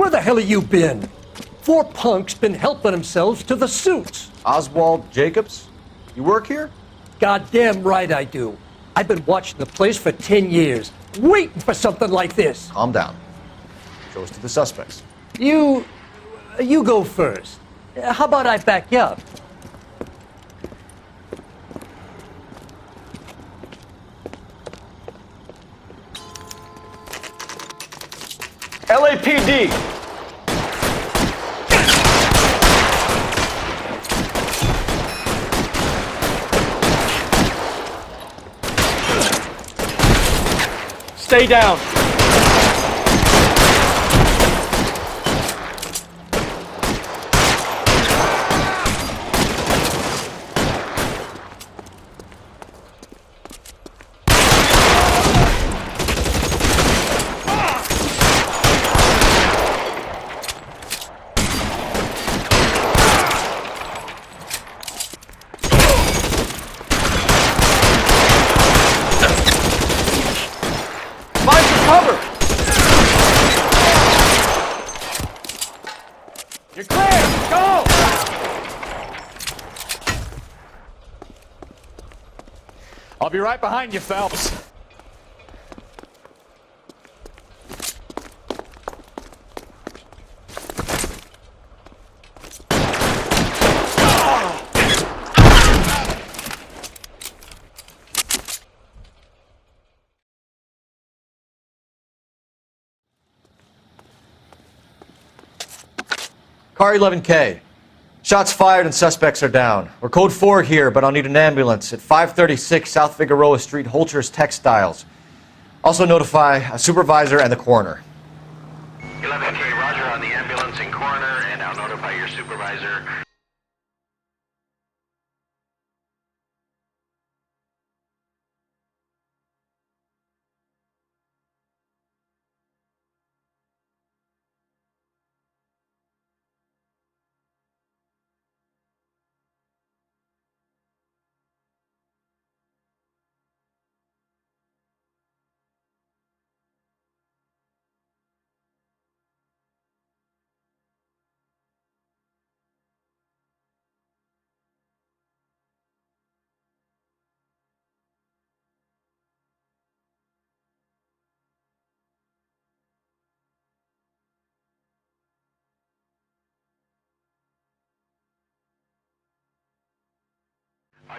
Where the hell have you been? 4 punks been helping themselves to the suits. Oswald Jacobs? You work here? Goddamn right I do. I've been watching the place for 10 years, waiting for something like this. Calm down. Show us to the suspects. You go first. How about I back you up? LAPD! Stay down. You're clear! Go! I'll be right behind you, Phelps. Car 11K. Shots fired and suspects are down. We're code 4 here, but I'll need an ambulance at 536 South Figueroa Street, Holcher's Textiles. Also notify a supervisor and the coroner. 11K, roger on the ambulance and coroner, and I'll notify your supervisor.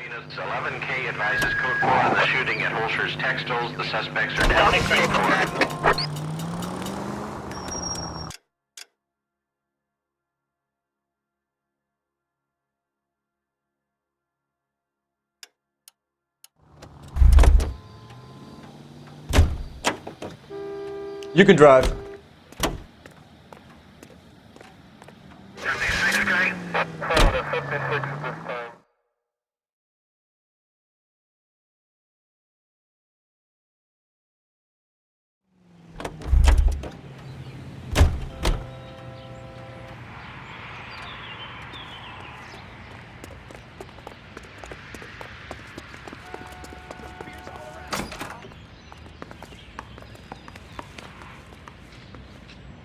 Units 11K advises code 4 on the shooting at Holcher's Textiles. The suspects are down in code 4. You can drive.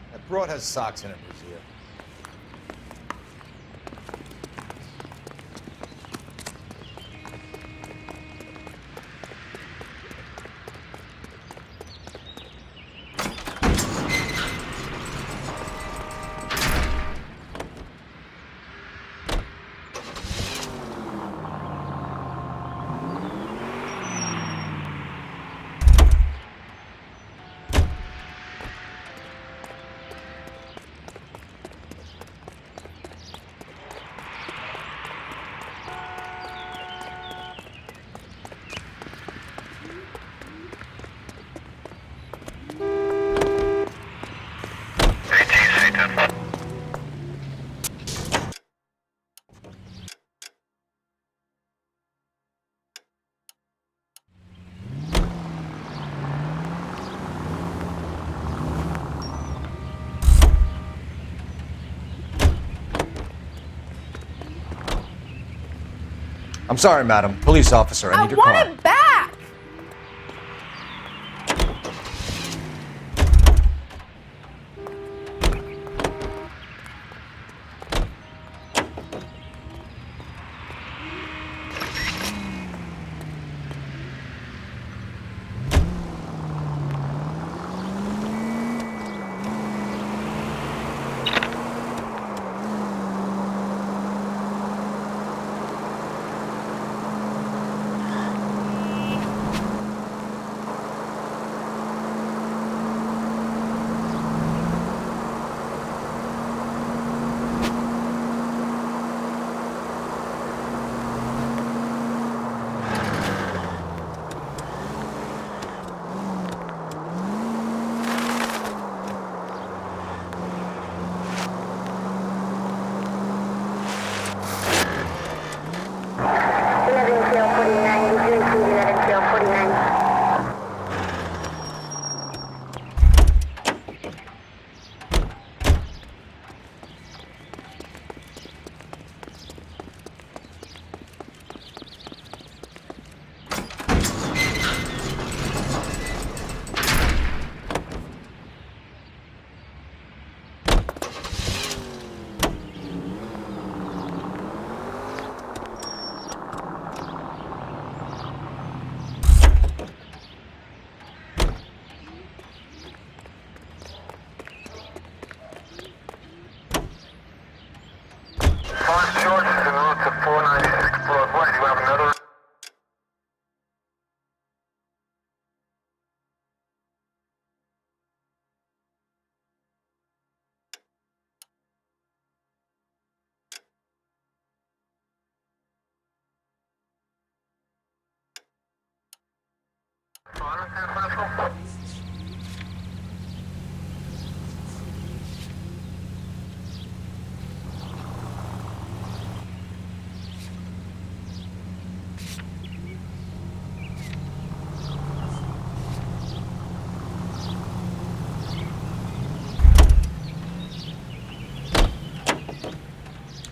That broad has socks in it, Lucia. I'm sorry, madam. Police officer, I need your car. I want it back!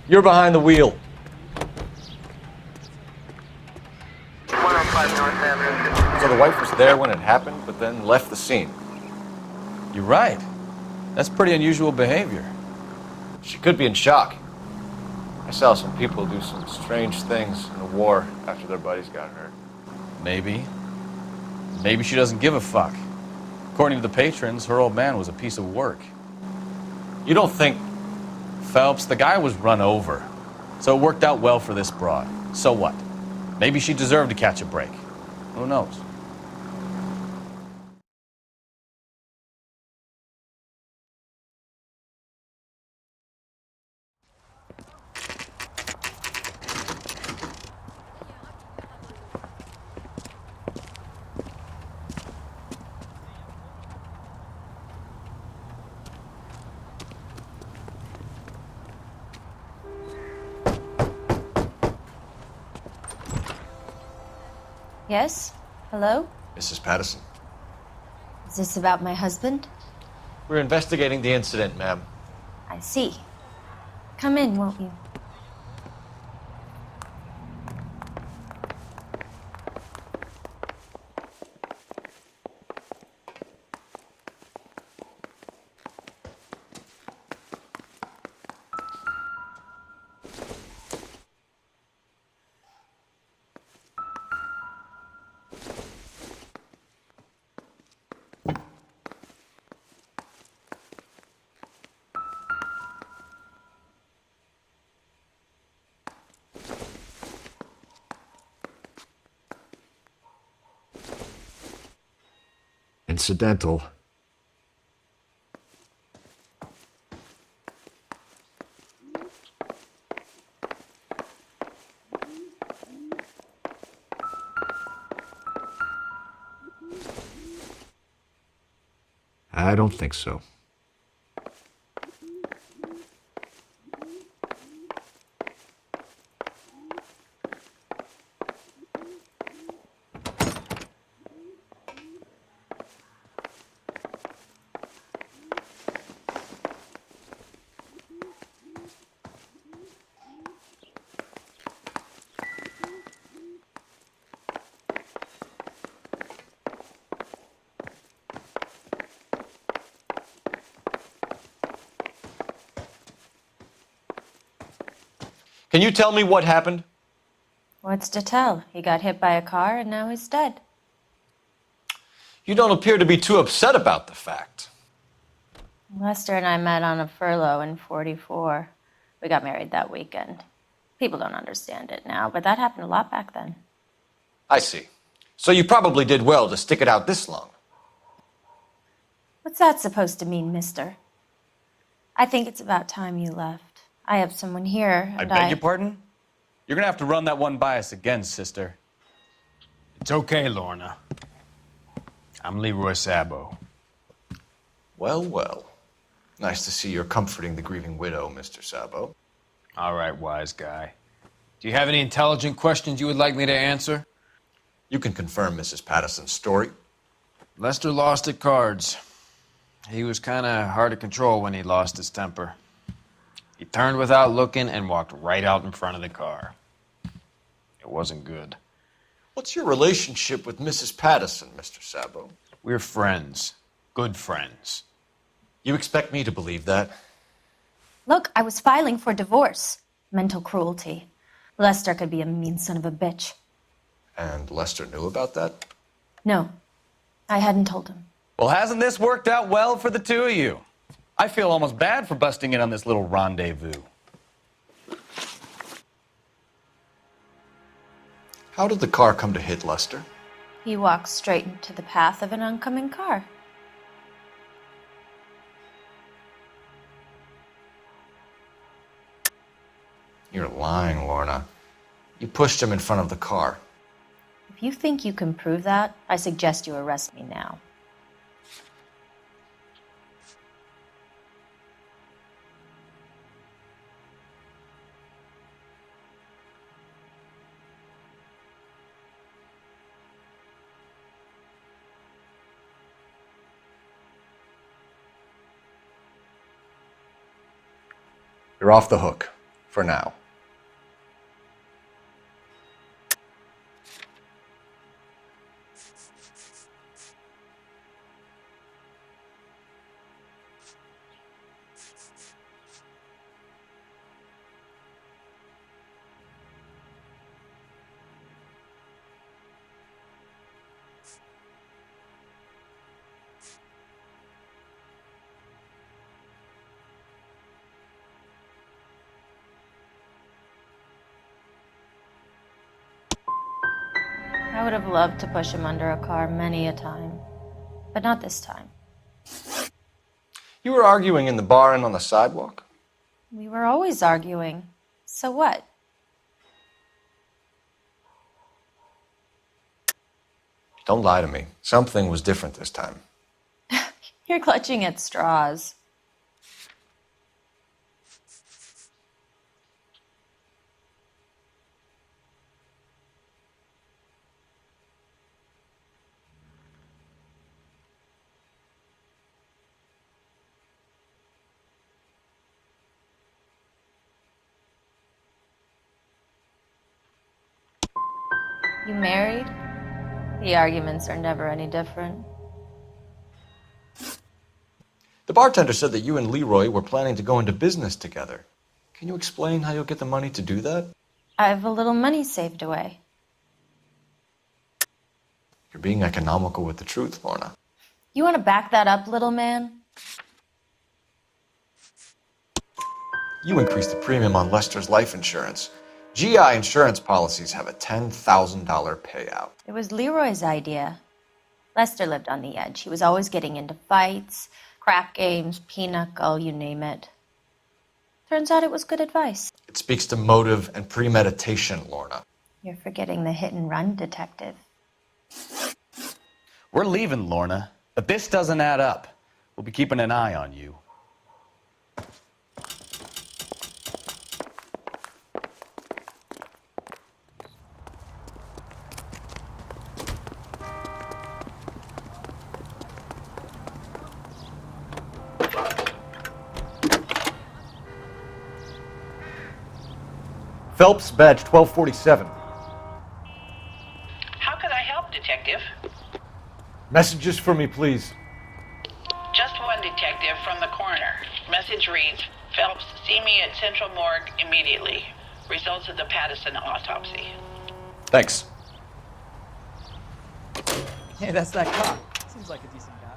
You're behind the wheel. 105 North Avenue. So the wife was there when it happened, but then left the scene. You're right. That's pretty unusual behavior. She could be in shock. I saw some people do some strange things in the war after their buddies got hurt. Maybe. Maybe she doesn't give a fuck. According to the patrons, her old man was a piece of work. You don't think... Phelps, the guy was run over. So it worked out well for this broad. So what? Maybe she deserved to catch a break. Who knows? Yes? Hello? Mrs. Patterson. Is this about my husband? We're investigating the incident, ma'am. I see. Come in, won't you? Incidental. I don't think so. Can you tell me what happened? What's to tell? He got hit by a car and now he's dead. You don't appear to be too upset about the fact. Lester and I met on a furlough in '44. We got married that weekend. People don't understand it now, but that happened a lot back then. I see. So you probably did well to stick it out this long. What's that supposed to mean, mister? I think it's about time you left. I have someone here, I and beg your pardon? You're gonna have to run that one by us again, sister. It's okay, Lorna. I'm Leroy Sabo. Well, well. Nice to see you're comforting the grieving widow, Mr. Sabo. All right, wise guy. Do you have any intelligent questions you would like me to answer? You can confirm Mrs. Patterson's story. Lester lost at cards. He was kind of hard to control when he lost his temper. He turned without looking and walked right out in front of the car. It wasn't good. What's your relationship with Mrs. Patterson, Mr. Sabo? We're friends. Good friends. You expect me to believe that? Look, I was filing for divorce. Mental cruelty. Lester could be a mean son of a bitch. And Lester knew about that? No, I hadn't told him. Well, hasn't this worked out well for the two of you? I feel almost bad for busting in on this little rendezvous. How did the car come to hit Lester? He walked straight into the path of an oncoming car. You're lying, Lorna. You pushed him in front of the car. If you think you can prove that, I suggest you arrest me now. You're off the hook. For now. I would have loved to push him under a car many a time, but not this time. You were arguing in the bar and on the sidewalk? We were always arguing. So what? Don't lie to me. Something was different this time. You're clutching at straws. You married? The arguments are never any different. The bartender said that you and Leroy were planning to go into business together. Can you explain how you'll get the money to do that? I have a little money saved away. You're being economical with the truth, Lorna. You want to back that up, little man? You increased the premium on Lester's life insurance. GI insurance policies have a $10,000 payout. It was Leroy's idea. Lester lived on the edge. He was always getting into fights, crap games, pinochle, you name it. Turns out it was good advice. It speaks to motive and premeditation, Lorna. You're forgetting the hit and run detective. We're leaving, Lorna, but this doesn't add up. We'll be keeping an eye on you. Phelps, badge 1247. How could I help, Detective? Messages for me, please. Just one detective from the coroner. Message reads, Phelps, see me at Central Morgue immediately. Results of the Pattison autopsy. Thanks. Hey, that's that cop. Seems like a decent guy.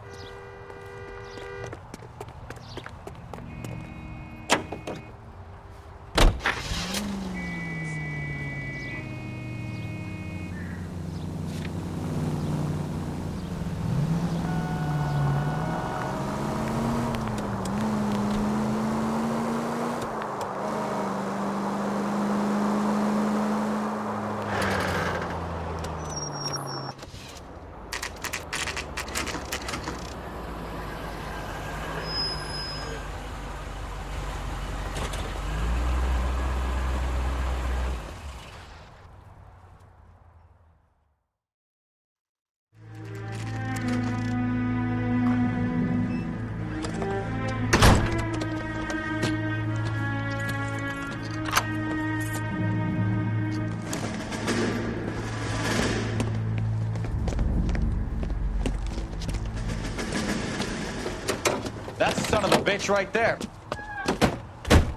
That's the son of a bitch right there.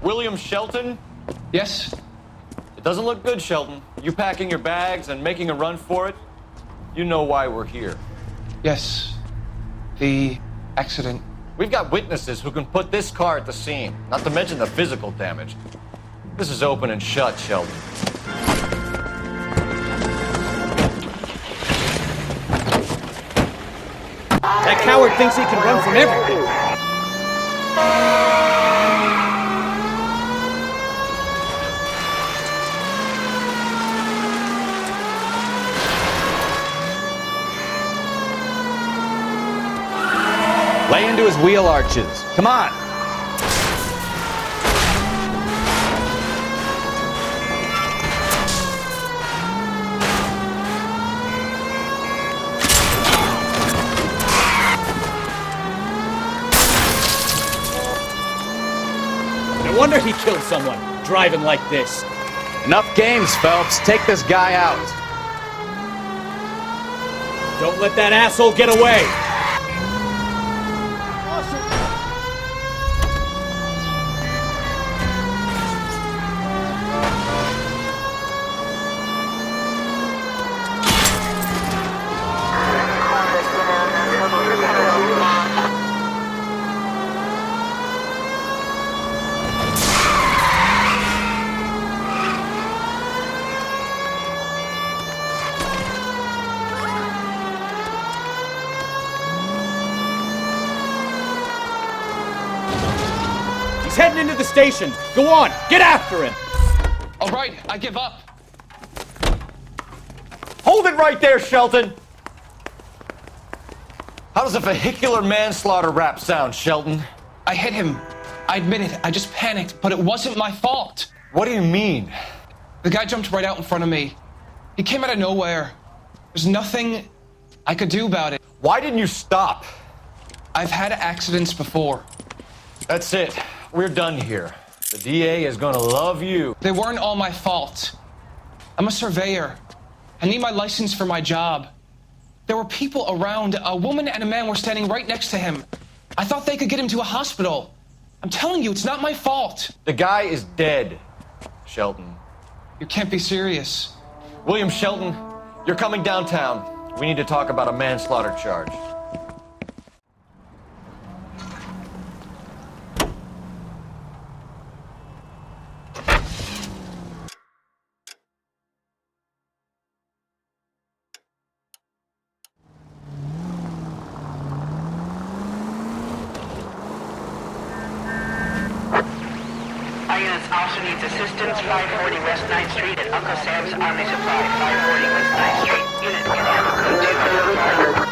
William Shelton? Yes? It doesn't look good, Shelton. You packing your bags and making a run for it? You know why we're here. Yes. The accident. We've got witnesses who can put this car at the scene, not to mention the physical damage. This is open and shut, Shelton. That coward thinks he can run from everything. Lay into his wheel arches. Come on. wonder he killed someone, driving like this. Enough games, Phelps. Take this guy out. Don't let that asshole get away! He's heading into the station. Go on, get after him. All right, I give up. Hold it right there, Shelton! How does a vehicular manslaughter rap sound, Shelton? I hit him. I admit it. I just panicked, but it wasn't my fault. What do you mean? The guy jumped right out in front of me. He came out of nowhere. There's nothing I could do about it. Why didn't you stop? I've had accidents before. That's it. We're done here. The DA is gonna love you. They weren't all my fault. I'm a surveyor. I need my license for my job. There were people around. A woman and a man were standing right next to him. I thought they could get him to a hospital. I'm telling you, it's not my fault. The guy is dead, Shelton. You can't be serious. William Shelton, you're coming downtown. We need to talk about a manslaughter charge. Also needs assistance, 540 West 9th Street at Uncle Sam's Army Supply, 540 West 9th Street. Unit, you have a code 200.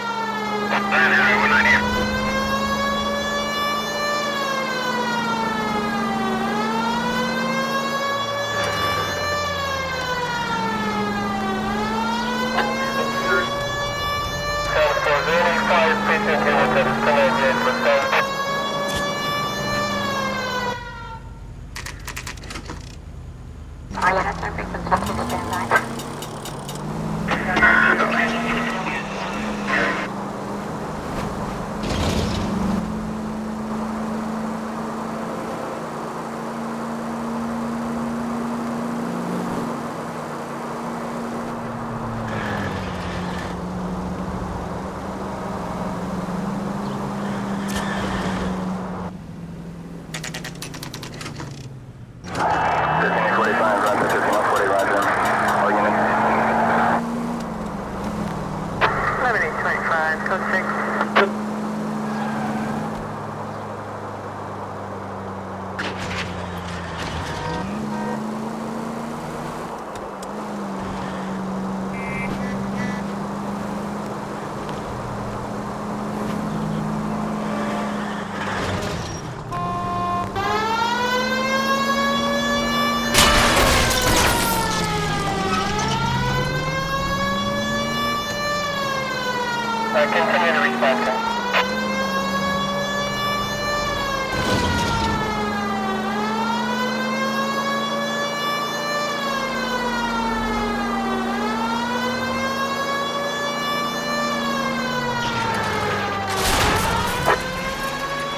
Continue to respond.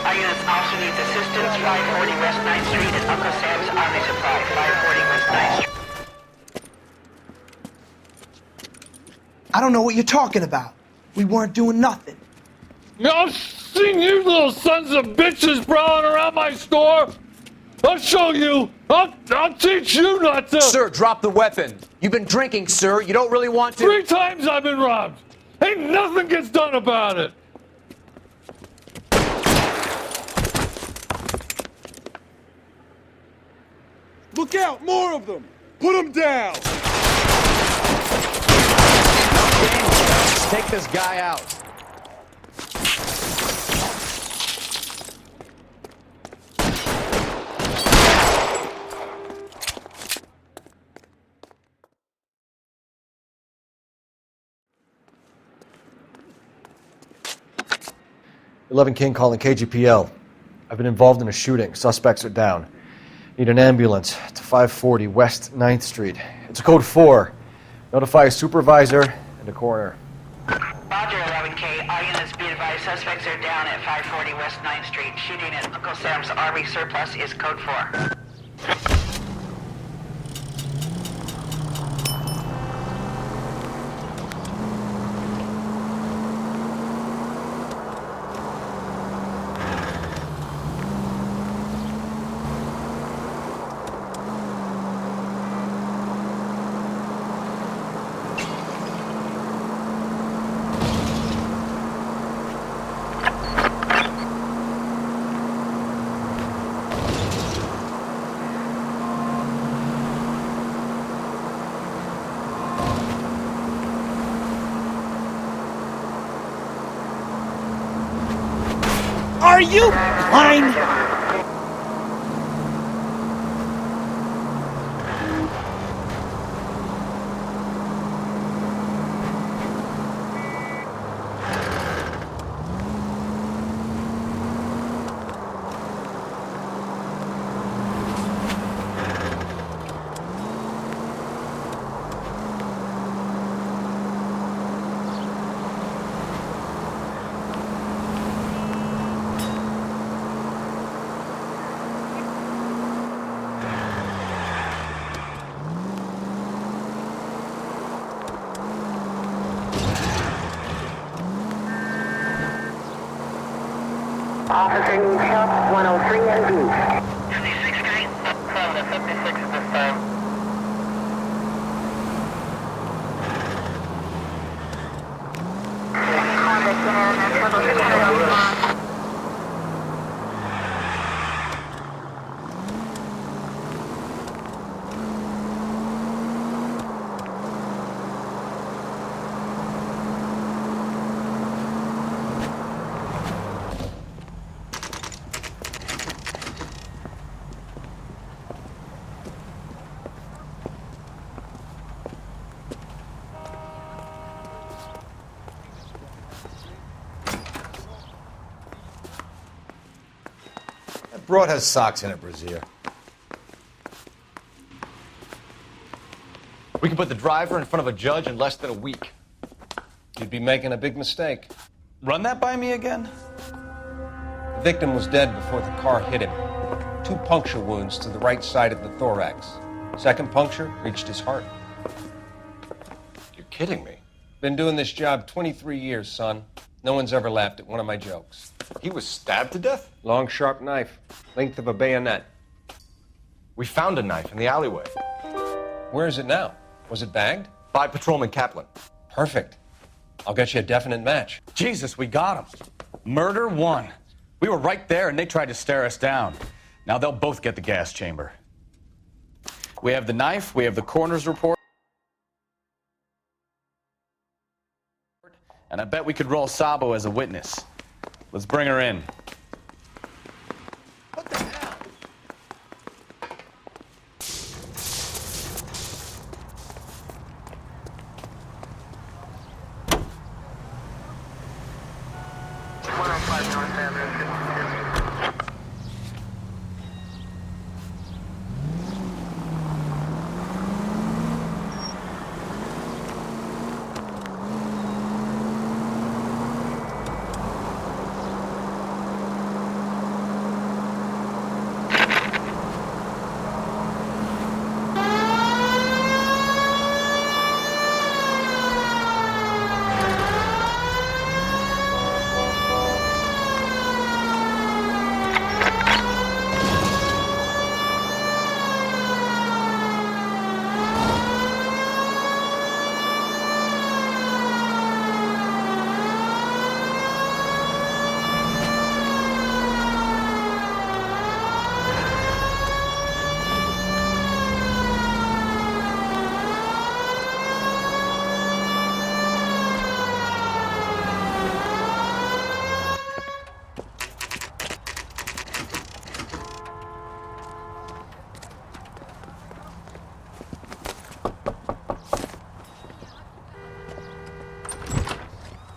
Our units also needs assistance, 540 West 9th Street at Uncle Sam's Army Supply, 540 West 9th Street. I don't know what you're talking about. We weren't doing nothing. I've seen you little sons of bitches prowling around my store. I'll show you. I'll teach you not to. Sir, drop the weapon. You've been drinking, sir. You don't really want to. 3 times I've been robbed. Ain't nothing gets done about it. Look out! More of them! Put them down! Take this guy out. "11 King calling KGPL. I've been involved in a shooting. Suspects are down. Need an ambulance to 540 West 9th Street. It's a code 4. Notify a supervisor and a coroner. Roger, 11K. All units be advised, suspects are down at 540 West 9th Street. Shooting at Uncle Sam's Army surplus is code 4. Are you blind? Officer needs help, 103 and B. 56 Street? From the 56 this time. That broad has socks in it, Brazier. We can put the driver in front of a judge in less than a week. You'd be making a big mistake. Run that by me again? The victim was dead before the car hit him. 2 puncture wounds to the right side of the thorax. Second puncture reached his heart. You're kidding me. Been doing this job 23 years, son. No one's ever laughed at one of my jokes. He was stabbed to death? Long, sharp knife. Length of a bayonet. We found a knife in the alleyway. Where is it now? Was it bagged? By Patrolman Kaplan. Perfect. I'll get you a definite match. Jesus, we got him. Murder 1. We were right there and they tried to stare us down. Now they'll both get the gas chamber. We have the knife, we have the coroner's report. And I bet we could roll Sabo as a witness. Let's bring her in. What the hell?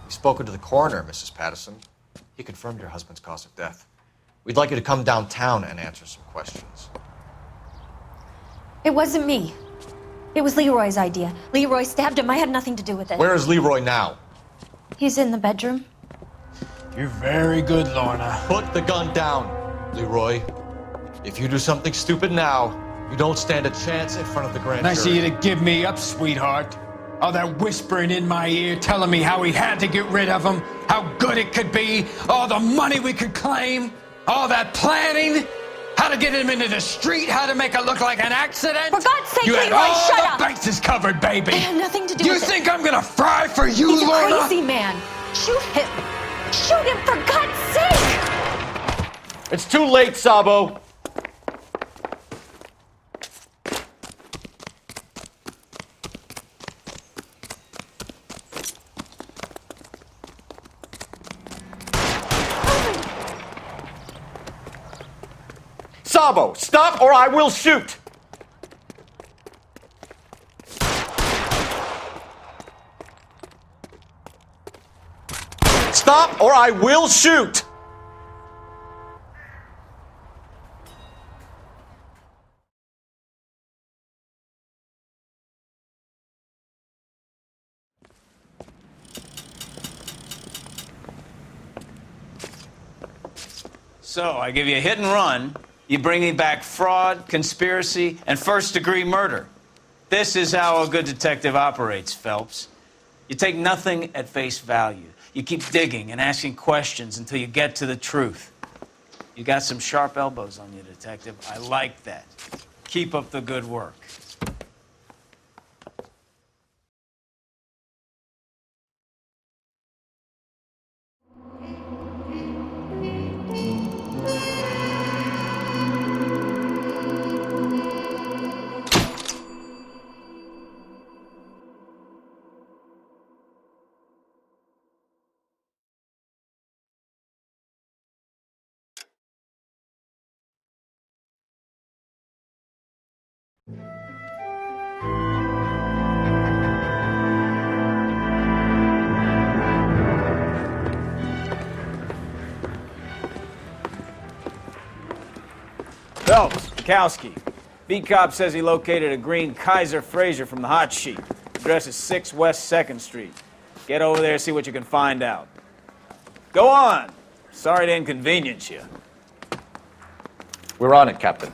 Spoken to the coroner, Mrs. Patterson. He confirmed your husband's cause of death. We'd like you to come downtown and answer some questions. It wasn't me. It was Leroy's idea. Leroy stabbed him. I had nothing to do with it. Where is Leroy now? He's in the bedroom. You're very good, Lorna. Put the gun down, Leroy. If you do something stupid now, you don't stand a chance in front of the grand jury. Nice of you to give me up, sweetheart. All that whispering in my ear, telling me how we had to get rid of him, how good it could be, all the money we could claim, all that planning, how to get him into the street, how to make it look like an accident. For God's sake, you had Leroy, all shut the up! bases covered, baby. I had nothing to do You with it. think I'm gonna fry for you, He's a Lorna? crazy man. Shoot him. Shoot him, for God's sake! It's too late, Sabo. Sabo, stop or I will shoot! Stop or I will shoot! So, I give you a hit and run. You bring me back fraud, conspiracy, and first-degree murder. This is how a good detective operates, Phelps. You take nothing at face value. You keep digging and asking questions until you get to the truth. You got some sharp elbows on you, detective. I like that. Keep up the good work. Phelps, Bukowski. Beat cop says he located a green Kaiser Fraser from the hot sheet. Address is 6 West 2nd Street. Get over there, see what you can find out. Go on. Sorry to inconvenience you. We're on it, Captain.